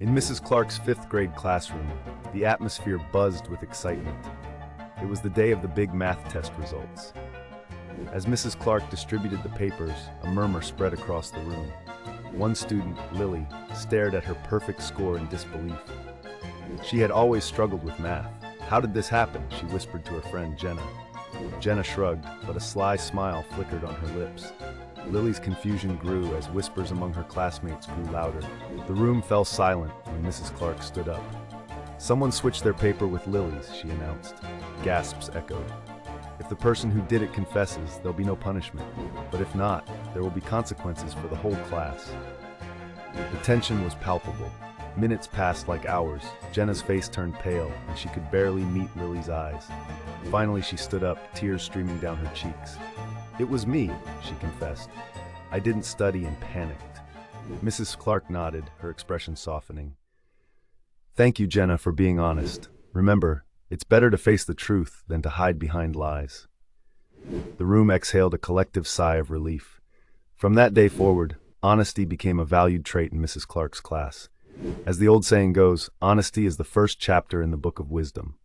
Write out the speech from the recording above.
In Mrs. Clark's fifth grade classroom, the atmosphere buzzed with excitement. It was the day of the big math test results. As Mrs. Clark distributed the papers, a murmur spread across the room. One student, Lily, stared at her perfect score in disbelief. She had always struggled with math. "How did this happen?" she whispered to her friend Jenna. Jenna shrugged, but a sly smile flickered on her lips. Lily's confusion grew as whispers among her classmates grew louder. The room fell silent when Mrs. Clark stood up. "Someone switched their paper with Lily's," she announced. Gasps echoed. "If the person who did it confesses, there'll be no punishment. But if not, there will be consequences for the whole class." The tension was palpable. Minutes passed like hours. Jenna's face turned pale, and she could barely meet Lily's eyes. Finally, she stood up, tears streaming down her cheeks. "It was me," she confessed. "I didn't study and panicked." Mrs. Clark nodded, her expression softening. "Thank you, Jenna, for being honest. Remember, it's better to face the truth than to hide behind lies." The room exhaled a collective sigh of relief. From that day forward, honesty became a valued trait in Mrs. Clark's class. As the old saying goes, honesty is the first chapter in the book of wisdom.